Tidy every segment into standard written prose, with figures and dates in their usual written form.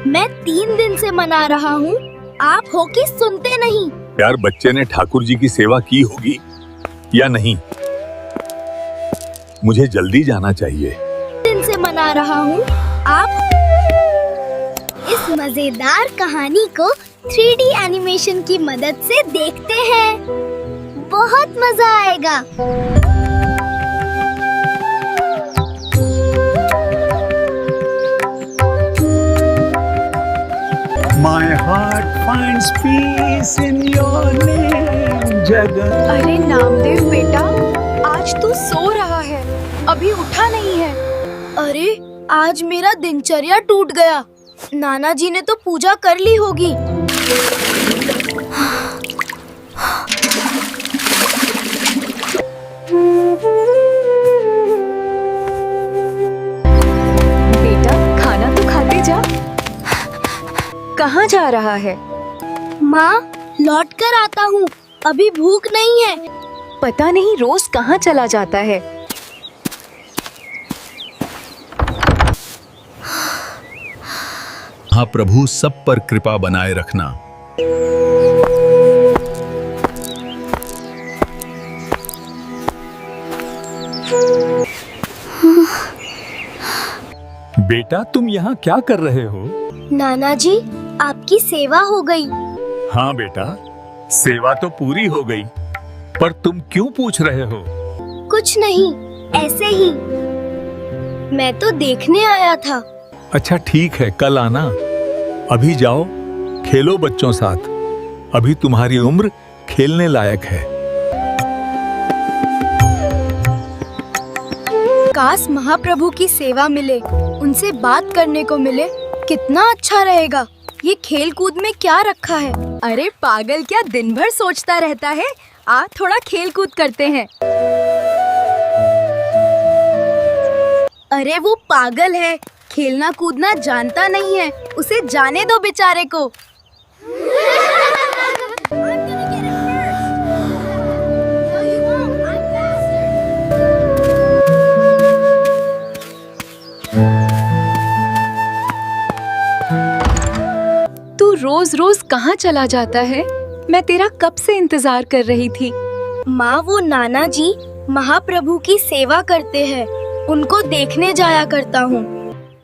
मैं 3 दिन से मना रहा हूँ, आप हो कि सुनते नहीं। यार बच्चे ने ठाकुर जी की सेवा की होगी या नहीं, मुझे जल्दी जाना चाहिए। दिन से मना रहा हूँ, आप इस मजेदार कहानी को 3D एनिमेशन की मदद से देखते हैं। बहुत मजा आएगा। My heart finds peace in your name, Jagan. अरे नामदेव बेटा, आज तू सो रहा है, अभी उठा नहीं है। अरे आज मेरा दिनचर्या टूट गया। नाना जी ने तो पूजा कर ली होगी। बेटा खाना तो खाते जा। कहाँ जा रहा है? माँ लौट कर आता हूँ, अभी भूख नहीं है। पता नहीं रोज कहाँ चला जाता है। हाँ प्रभु, सब पर कृपा बनाए रखना। बेटा तुम यहाँ क्या कर रहे हो? नाना जी आपकी सेवा हो गई। हाँ बेटा, सेवा तो पूरी हो गई, पर तुम क्यों पूछ रहे हो? कुछ नहीं, ऐसे ही। मैं तो देखने आया था। अच्छा ठीक है, कल आना। अभी जाओ खेलो बच्चों साथ, अभी तुम्हारी उम्र खेलने लायक है। काश महाप्रभु की सेवा मिले, उनसे बात करने को मिले, कितना अच्छा रहेगा। ये खेल कूद में क्या रखा है? अरे पागल, क्या दिन भर सोचता रहता है? आ थोड़ा खेल कूद करते हैं। अरे वो पागल है, खेलना कूदना जानता नहीं है, उसे जाने दो बेचारे को। तू रोज रोज कहाँ चला जाता है? मैं तेरा कब से इंतजार कर रही थी। माँ वो नाना जी महाप्रभु की सेवा करते हैं, उनको देखने जाया करता हूँ।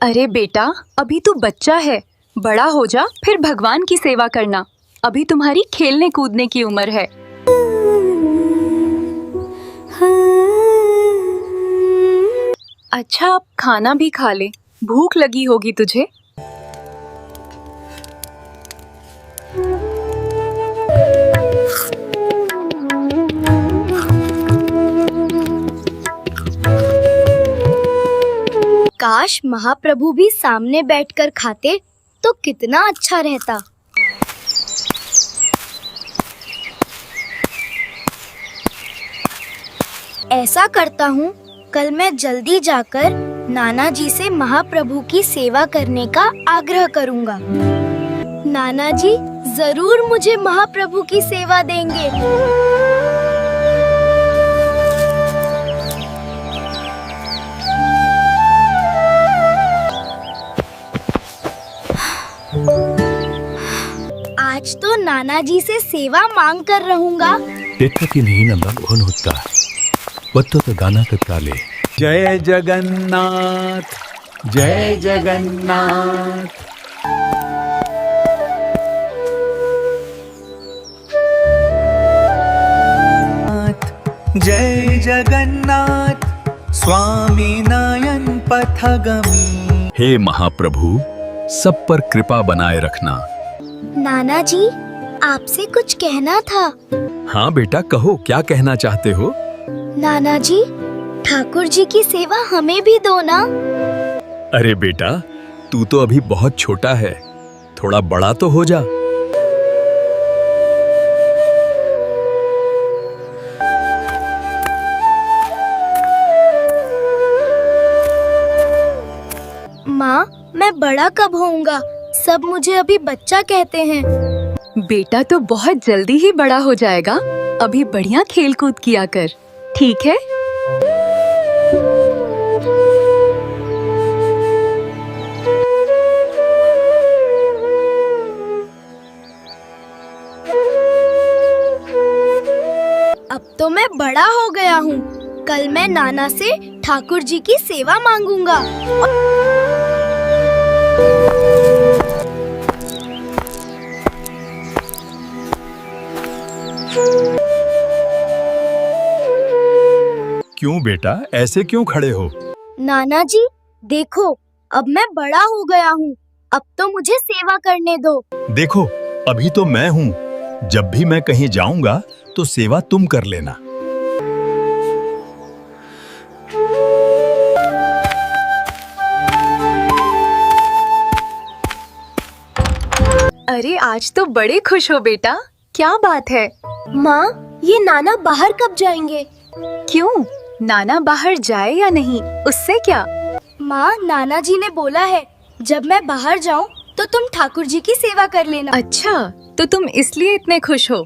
अरे बेटा, अभी तू बच्चा है, बड़ा हो जा फिर भगवान की सेवा करना। अभी तुम्हारी खेलने कूदने की उम्र है। अच्छा अब खाना भी खा ले, भूख लगी होगी तुझे। काश महाप्रभु भी सामने बैठकर खाते तो कितना अच्छा रहता। ऐसा करता हूँ, कल मैं जल्दी जाकर नाना जी से महाप्रभु की सेवा करने का आग्रह करूँगा। नाना जी जरूर मुझे महाप्रभु की सेवा देंगे। आज तो नाना जी से सेवा मांग कर रहूंगा। जय जगन्नाथ, जय जगन्नाथ। जय जगन्नाथ, स्वामी नयन पथगमी। हे महाप्रभु, सब पर कृपा बनाए रखना। नाना जी आपसे कुछ कहना था। हाँ बेटा कहो, क्या कहना चाहते हो? नाना जी ठाकुर जी की सेवा हमें भी दो ना। अरे बेटा, तू तो अभी बहुत छोटा है, थोड़ा बड़ा तो हो जा। माँ मैं बड़ा कब होऊंगा? सब मुझे अभी बच्चा कहते हैं। बेटा तो बहुत जल्दी ही बड़ा हो जाएगा, अभी बढ़िया खेल कूद किया कर, ठीक है? अब तो मैं बड़ा हो गया हूँ। कल मैं नाना से ठाकुर जी की सेवा मांगूंगा। क्यों बेटा, ऐसे क्यों खड़े हो? नाना जी देखो, अब मैं बड़ा हो गया हूँ। अब तो मुझे सेवा करने दो। देखो, अभी तो मैं हूँ। जब भी मैं कहीं जाऊंगा तो सेवा तुम कर लेना। अरे आज तो बड़े खुश हो बेटा, क्या बात है? माँ, ये नाना बाहर कब जाएंगे? क्यों, नाना बाहर जाए या नहीं, उससे क्या? माँ, नाना जी ने बोला है जब मैं बाहर जाऊँ तो तुम ठाकुर जी की सेवा कर लेना। अच्छा, तो तुम इसलिए इतने खुश हो?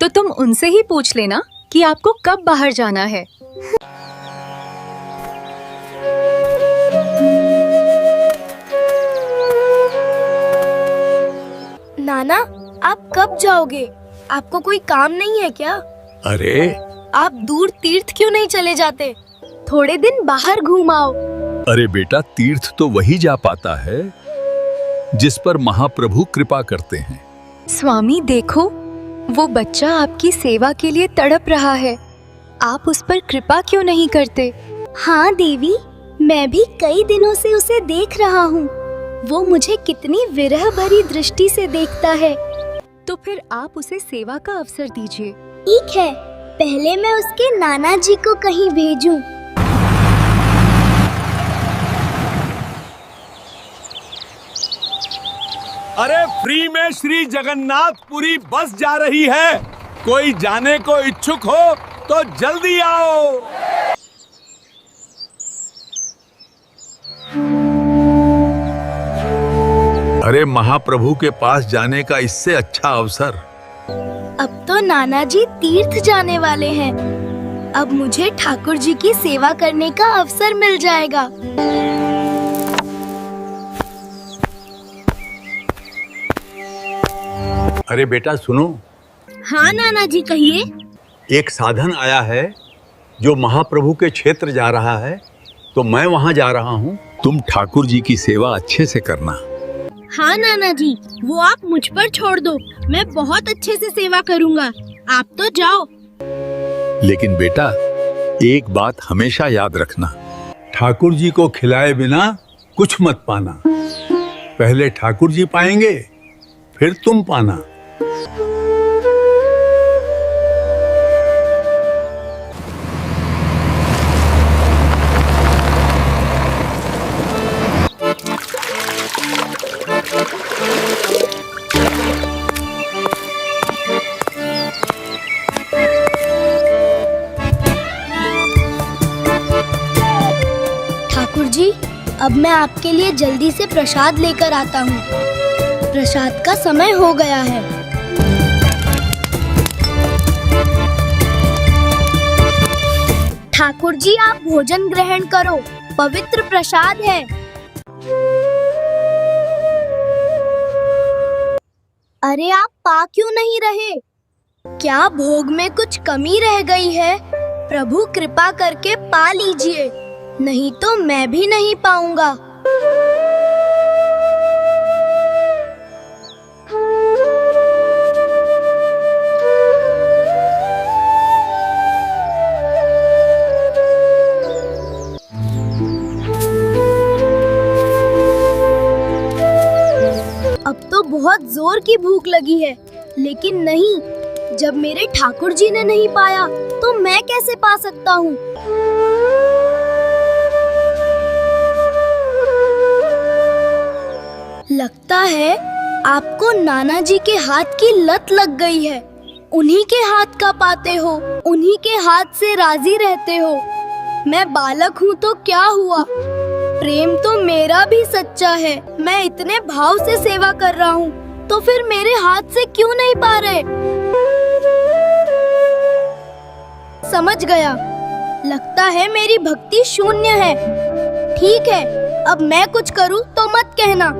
तो तुम उनसे ही पूछ लेना कि आपको कब बाहर जाना है। नाना, आप कब जाओगे? आपको कोई काम नहीं है क्या? अरे आप दूर तीर्थ क्यों नहीं चले जाते? थोड़े दिन बाहर घूम आओ। अरे बेटा, तीर्थ तो वही जा पाता है जिस पर महाप्रभु कृपा करते हैं। स्वामी देखो, वो बच्चा आपकी सेवा के लिए तड़प रहा है। आप उस पर कृपा क्यों नहीं करते? हाँ देवी, मैं भी कई दिनों से उसे देख रहा हूँ। वो मुझे कितनी विरह भरी दृष्टि से देखता है। तो फिर आप उसे सेवा का अवसर दीजिए। ठीक है, पहले मैं उसके नाना जी को कहीं भेजूं। अरे फ्री में श्री जगन्नाथपुरी बस जा रही है। कोई जाने को इच्छुक हो तो जल्दी आओ। अरे महाप्रभु के पास जाने का इससे अच्छा अवसर। अब तो नाना जी तीर्थ जाने वाले हैं। अब मुझे ठाकुर जी की सेवा करने का अवसर मिल जाएगा। अरे बेटा सुनो। हाँ नाना जी, कहिए। एक साधन आया है जो महाप्रभु के क्षेत्र जा रहा है, तो मैं वहाँ जा रहा हूँ। तुम ठाकुर जी की सेवा अच्छे से करना। हाँ नाना जी, वो आप मुझ पर छोड़ दो। मैं बहुत अच्छे से सेवा करूँगा। आप तो जाओ। लेकिन बेटा, एक बात हमेशा याद रखना, ठाकुर जी को खिलाए बिना कुछ मत पाना। पहले ठाकुर जी पाएंगे, फिर तुम पाना। ठाकुर जी, अब मैं आपके लिए जल्दी से प्रसाद लेकर आता हूँ। प्रसाद का समय हो गया है। ठाकुर जी, आप भोजन ग्रहण करो, पवित्र प्रसाद है। अरे आप पा क्यों नहीं रहे? क्या भोग में कुछ कमी रह गई है? प्रभु कृपा करके पा लीजिए, नहीं तो मैं भी नहीं पाऊंगा। अब तो बहुत जोर की भूख लगी है, लेकिन नहीं, जब मेरे ठाकुर जी ने नहीं पाया तो मैं कैसे पा सकता हूँ? लगता है आपको नाना जी के हाथ की लत लग गई है। उन्हीं के हाथ का पाते हो, उन्हीं के हाथ से राजी रहते हो। मैं बालक हूँ तो क्या हुआ, प्रेम तो मेरा भी सच्चा है। मैं इतने भाव से सेवा कर रहा हूँ, तो फिर मेरे हाथ से क्यों नहीं पा रहे? समझ गया, लगता है मेरी भक्ति शून्य है। ठीक है, अब मैं कुछ करूँ तो मत कहना।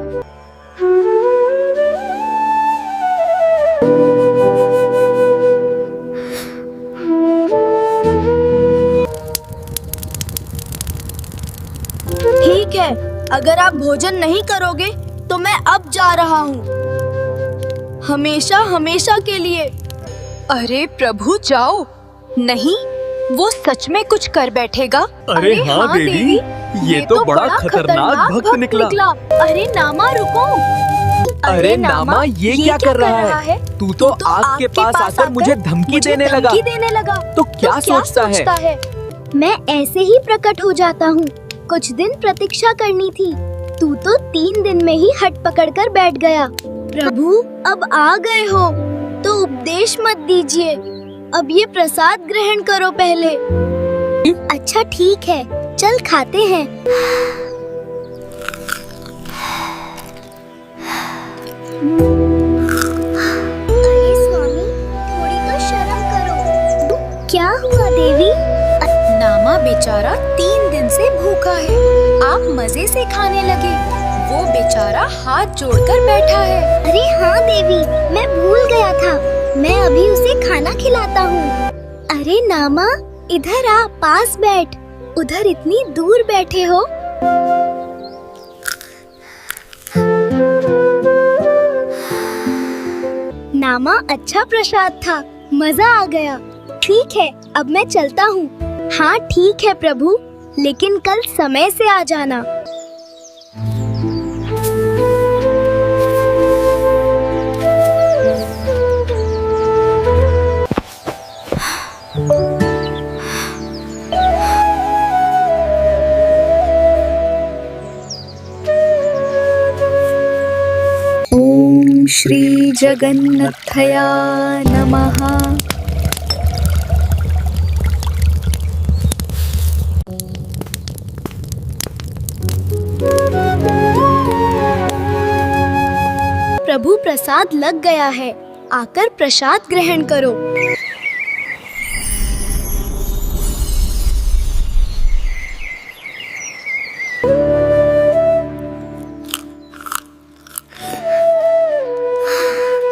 है। अगर आप भोजन नहीं करोगे तो मैं अब जा रहा हूँ, हमेशा हमेशा के लिए। अरे प्रभु जाओ, नहीं वो सच में कुछ कर बैठेगा। अरे हाँ देवी, ये तो बड़ा खतरनाक भक्त निकला। अरे नामा रुको। अरे नामा, ये क्या कर रहा है? तू तो आग के पास आकर मुझे धमकी देने लगा। तो क्या सोचता है? मैं ऐसे ही प्रकट हो जाता हूँ। कुछ दिन प्रतीक्षा करनी थी, तू तो 3 दिन में ही हट पकड़कर बैठ गया। प्रभु अब आ गए हो तो उपदेश मत दीजिए, अब ये प्रसाद ग्रहण करो पहले। अच्छा ठीक है, चल खाते हैं। अरे स्वामी, थोड़ी तो शर्म करो। क्या हुआ देवी? नामा बेचारा 3 दिन से भूखा है, आप मजे से खाने लगे, वो बेचारा हाथ जोड़कर बैठा है। अरे हाँ देवी, मैं भूल गया था, मैं अभी उसे खाना खिलाता हूँ। अरे नामा, इधर आ, पास बैठ। उधर इतनी दूर बैठे हो। नामा, अच्छा प्रसाद था, मजा आ गया। ठीक है, अब मैं चलता हूँ। हाँ ठीक है प्रभु, लेकिन कल समय से आ जाना। ओम श्री जगन्नाथया नमः। प्रभु प्रसाद लग गया है, आकर प्रसाद ग्रहण करो।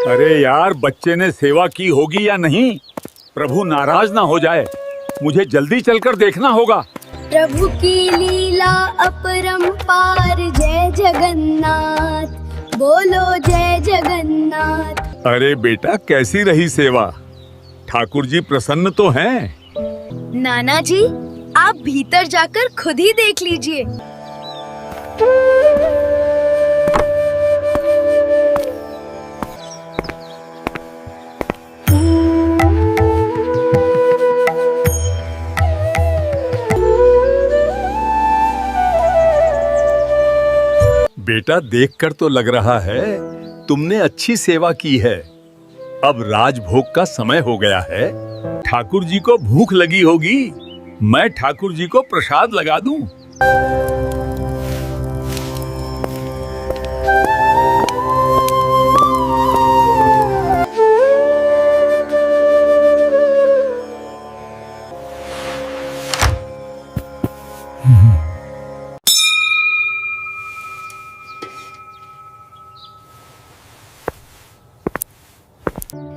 अरे यार, बच्चे ने सेवा की होगी या नहीं? प्रभु नाराज ना हो जाए, मुझे जल्दी चलकर देखना होगा। प्रभु की लीला अपरंपार, जय जगन्नाथ, बोलो जय जगन्नाथ। अरे बेटा, कैसी रही सेवा? ठाकुर जी प्रसन्न तो हैं? नाना जी, आप भीतर जाकर खुद ही देख लीजिए। बेटा, देखकर तो लग रहा है तुमने अच्छी सेवा की है। अब राजभोग का समय हो गया है, ठाकुर जी को भूख लगी होगी, मैं ठाकुर जी को प्रसाद लगा दूं।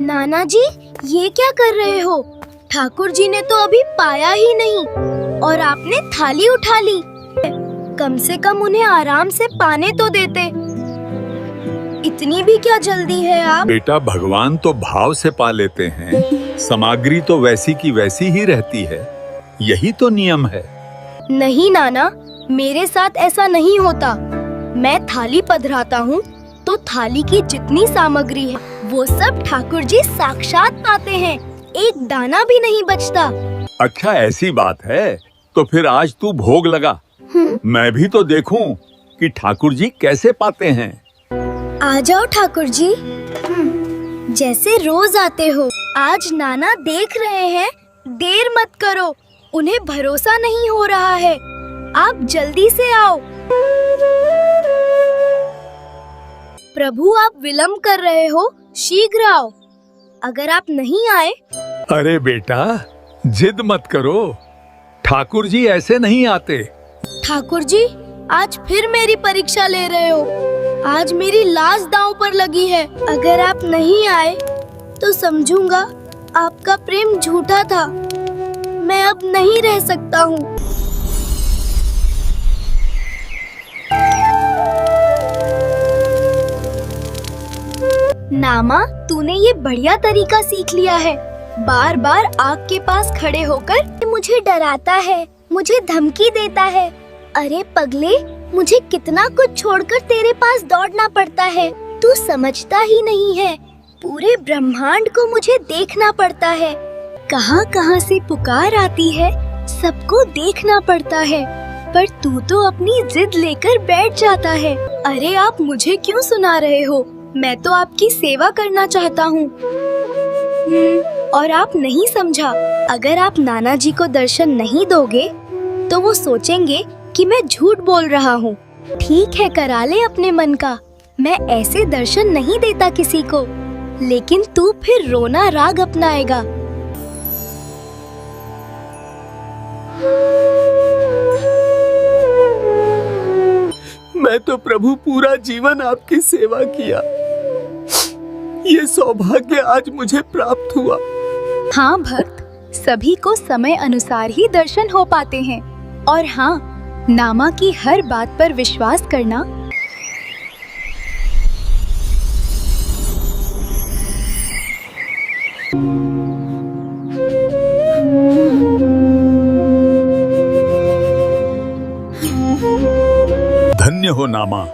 नाना जी, ये क्या कर रहे हो? ठाकुर जी ने तो अभी पाया ही नहीं और आपने थाली उठा ली। कम से कम उन्हें आराम से पाने तो देते। इतनी भी क्या जल्दी है आप? बेटा, भगवान तो भाव से पा लेते हैं, सामग्री तो वैसी की वैसी ही रहती है, यही तो नियम है। नहीं नाना, मेरे साथ ऐसा नहीं होता। मैं थाली पधराता हूँ तो थाली की जितनी सामग्री है वो सब ठाकुर जी साक्षात पाते हैं, एक दाना भी नहीं बचता। अच्छा, ऐसी बात है तो फिर आज तू भोग लगा, मैं भी तो देखूं कि ठाकुर जी कैसे पाते हैं। आ जाओ ठाकुर जी, जैसे रोज आते हो। आज नाना देख रहे हैं, देर मत करो, उन्हें भरोसा नहीं हो रहा है, आप जल्दी से आओ। प्रभु, आप विलंब कर रहे हो, शीघ्र आओ। अगर आप नहीं आए। अरे बेटा, जिद मत करो, ठाकुर जी ऐसे नहीं आते। ठाकुर जी, आज फिर मेरी परीक्षा ले रहे हो। आज मेरी लाज दांव पर लगी है। अगर आप नहीं आए तो समझूंगा आपका प्रेम झूठा था। मैं अब नहीं रह सकता हूँ। नामा, तूने ये बढ़िया तरीका सीख लिया है। बार बार आग के पास खड़े होकर मुझे डराता है, मुझे धमकी देता है। अरे पगले, मुझे कितना कुछ छोड़कर तेरे पास दौड़ना पड़ता है, तू समझता ही नहीं है। पूरे ब्रह्मांड को मुझे देखना पड़ता है, कहाँ कहाँ से पुकार आती है, सबको देखना पड़ता है। पर तू तो अपनी जिद लेकर बैठ जाता है। अरे आप मुझे क्यों सुना रहे हो? मैं तो आपकी सेवा करना चाहता हूँ। और आप नहीं समझा। अगर आप नाना जी को दर्शन नहीं दोगे तो वो सोचेंगे कि मैं झूठ बोल रहा हूँ। ठीक है, करा ले अपने मन का। मैं ऐसे दर्शन नहीं देता किसी को, लेकिन तू फिर रोना राग अपनाएगा। मैं तो प्रभु पूरा जीवन आपकी सेवा किया, ये सौभाग्य आज मुझे प्राप्त हुआ। हाँ भक्त, सभी को समय अनुसार ही दर्शन हो पाते हैं। और हाँ, नामा की हर बात पर विश्वास करना। धन्य हो नामा,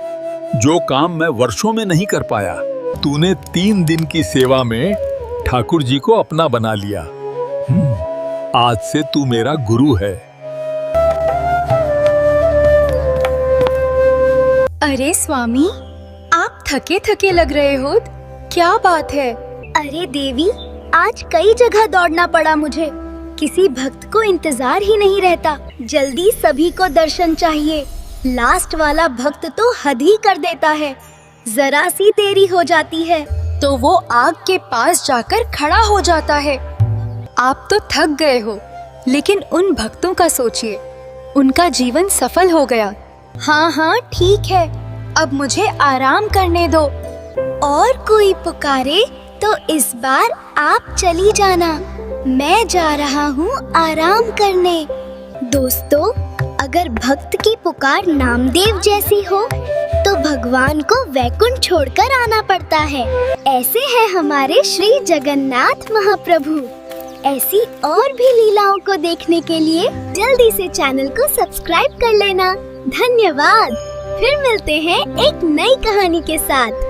जो काम मैं वर्षों में नहीं कर पाया, तूने 3 दिन की सेवा में ठाकुर जी को अपना बना लिया। आज से तू मेरा गुरु है। अरे स्वामी, आप थके थके लग रहे हो, क्या बात है? अरे देवी, आज कई जगह दौड़ना पड़ा मुझे। किसी भक्त को इंतजार ही नहीं रहता, जल्दी सभी को दर्शन चाहिए। लास्ट वाला भक्त तो हद ही कर देता है, जरा सी देरी हो जाती है तो वो आग के पास जाकर खड़ा हो जाता है। आप तो थक गए हो, लेकिन उन भक्तों का सोचिए, उनका जीवन सफल हो गया। हाँ हाँ ठीक है, अब मुझे आराम करने दो। और कोई पुकारे तो इस बार आप चली जाना, मैं जा रहा हूँ आराम करने। दोस्तों, अगर भक्त की पुकार नामदेव जैसी हो तो भगवान को वैकुंठ छोड़कर आना पड़ता है। ऐसे हैं हमारे श्री जगन्नाथ महाप्रभु। ऐसी और भी लीलाओं को देखने के लिए जल्दी से चैनल को सब्सक्राइब कर लेना। धन्यवाद। फिर मिलते हैं एक नई कहानी के साथ।